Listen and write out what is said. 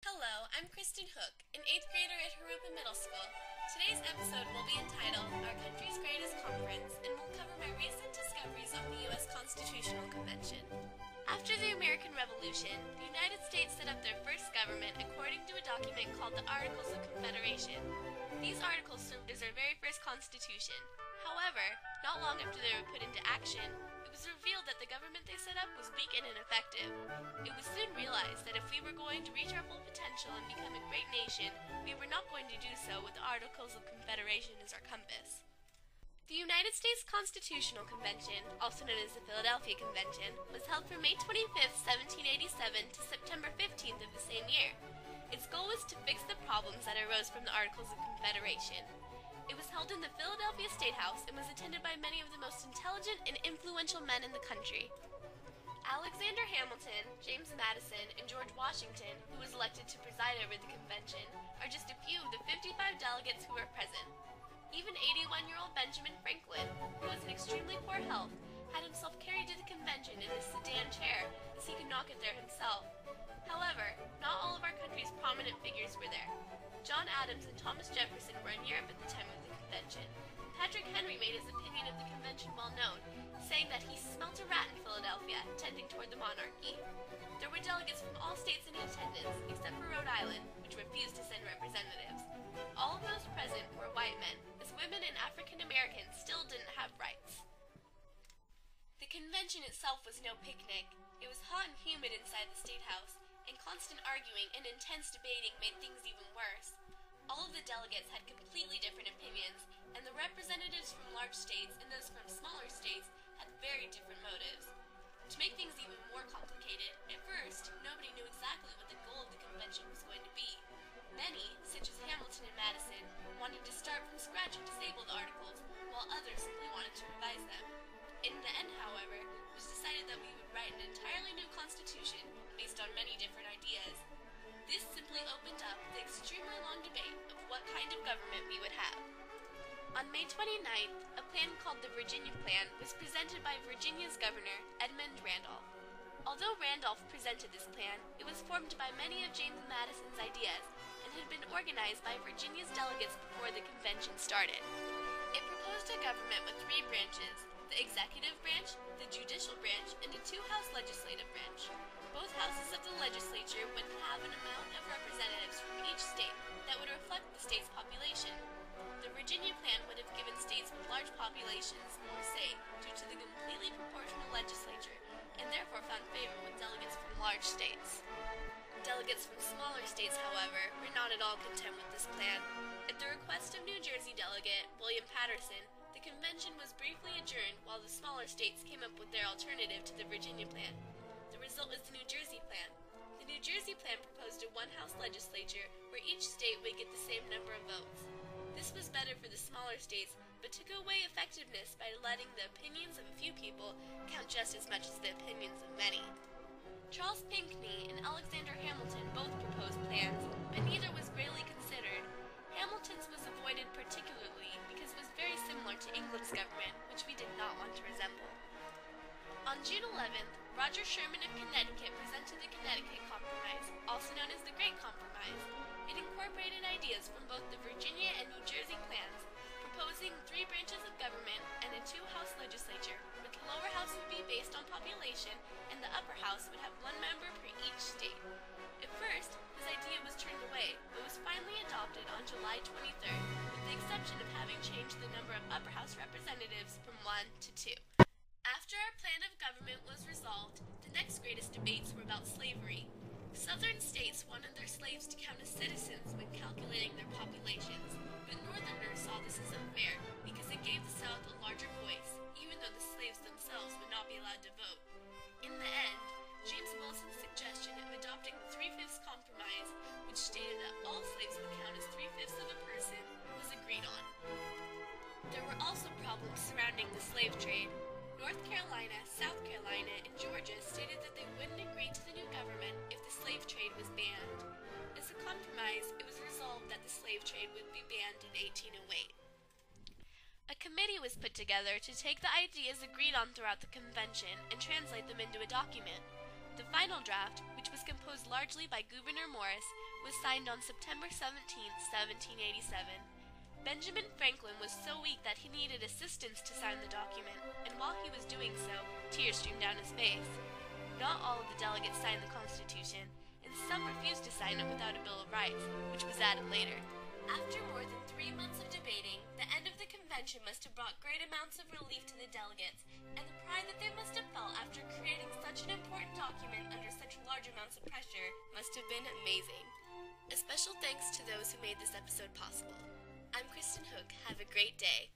Hello, I'm Kristen Hook, an 8th grader at Hook Middle School. Today's episode will be entitled Our Country's Greatest Conference and will cover my recent discoveries on the U.S. Constitutional Convention. After the American Revolution, the United States set up their first government according to a document called the Articles of Confederation. These articles served as our very first constitution. However, not long after they were put into action, it was revealed that the government they set up was weak and ineffective. It was soon realized that if we were going to reach our full potential and become a great nation, we were not going to do so with the Articles of Confederation as our compass. The United States Constitutional Convention, also known as the Philadelphia Convention, was held from May 25, 1787 to September 15th of the same year. Its goal was to fix the problems that arose from the Articles of Confederation. It was held in the Philadelphia State House and was attended by many of the most intelligent and influential men in the country. Alexander Hamilton, James Madison, and George Washington, who was elected to preside over the convention, are just a few of the 55 delegates who were present. Even 81-year-old Benjamin Franklin, who was in extremely poor health, had himself carried to the convention in a sedan chair as he could not get there himself. However, not all of our country's prominent figures were there. John Adams and Thomas Jefferson were in Europe at the time of the convention. Patrick Henry made his opinion of the convention well known, saying that he smelt a rat in Philadelphia, tending toward the monarchy. There were delegates from all states in attendance, except for Rhode Island, which refused to send representatives. All of those present were white men, as women and African Americans still didn't have rights. The convention itself was no picnic. It was hot and humid inside the State House, and constant arguing and intense debating made things even worse. All of the delegates had completely different opinions, and the representatives from large states and those from smaller states had very different motives. To make things even more complicated, at first, nobody knew exactly what the goal of the convention was going to be. Many, such as Hamilton and Madison, wanted to start from scratch and disable the articles, while others simply wanted to revise them. In the end, however, it was decided that we would write an entirely new constitution based on many different ideas. This simply opened up the extremely long debate of what kind of government we would have. On May 29th, a plan called the Virginia Plan was presented by Virginia's governor, Edmund Randolph. Although Randolph presented this plan, it was formed by many of James Madison's ideas and had been organized by Virginia's delegates before the convention started. It proposed a government with three branches: the executive branch, the judicial branch, and a two-house legislative branch. Both houses of the legislature would have an amount of representatives from each state that would reflect the state's population. The Virginia Plan would have given states with large populations more say due to the completely proportional legislature, and therefore found favor with delegates from large states. Delegates from smaller states, however, were not at all content with this plan. At the request of New Jersey delegate William Patterson, the convention was briefly adjourned while the smaller states came up with their alternative to the Virginia Plan. The result was the New Jersey Plan. The New Jersey Plan proposed a one-house legislature where each state would get the same number of votes. This was better for the smaller states, but took away effectiveness by letting the opinions of a few people count just as much as the opinions of many. Charles Pinckney and Alexander Hamilton both proposed plans, but neither was greatly considered. Hamilton's was avoided particularly because it was very similar to England's government, which we did not want to resemble. On June 11th, Roger Sherman of Connecticut presented the Connecticut Compromise, also known as the Great Compromise. It incorporated ideas from both the Virginia and New Jersey plans, proposing three branches of government and a two-house legislature, with the lower house would be based on population and the upper house would have one member per each state. At first, this idea was turned away, but was finally adopted on July 23rd, with the exception of having changed the number of upper house representatives from 1 to 2. After our plan of government was resolved, the next greatest debates were about slavery. Southern states wanted their slaves to count as citizens when calculating their populations, but Northerners saw this as unfair because it gave the South a larger voice, even though the slaves themselves would not be allowed to vote. In the end, James Wilson's suggestion of adopting the Three-Fifths Compromise, which stated that all slaves would count as three-fifths of a person, was agreed on. There were also problems surrounding the slave trade. North Carolina, South Carolina, and Georgia stated that they wouldn't agree to the new government if the slave trade was banned. As a compromise, it was resolved that the slave trade would be banned in 1808. A committee was put together to take the ideas agreed on throughout the convention and translate them into a document. The final draft, which was was composed largely by Gouverneur Morris, was signed on September 17, 1787. Benjamin Franklin was so weak that he needed assistance to sign the document, and while he was doing so, tears streamed down his face. Not all of the delegates signed the Constitution, and some refused to sign it without a Bill of Rights, which was added later. After more than 3 months of debating, the end of the convention must have brought great amounts of relief to the delegates, and the pride that they must have felt after creating such an important document under such large amounts of pressure must have been amazing. A special thanks to those who made this episode possible. I'm Kristen Hook. Have a great day.